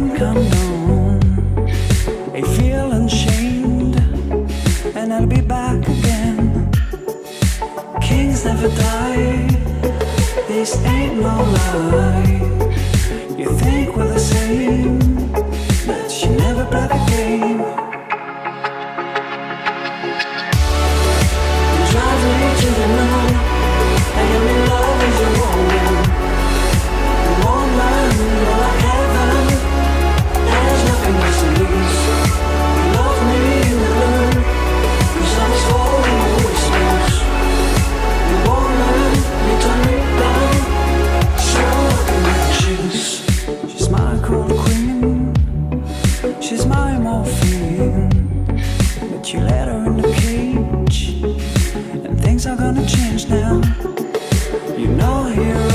think I'm known, I feel ashamed, and I'll be back again. Kings never die, this ain't no lie. You think we're the same, but you never play the game. You drive me to the moon, and you're in love with your woman. Woman, you're like heaven, there's nothing else to lose. You love me in the moon, cause I was falling in whispers. You woman, you turn me down, so I can make choose. She's my cool queen, she's my morphine, but you let her in the cage, and things are gonna change now. You know here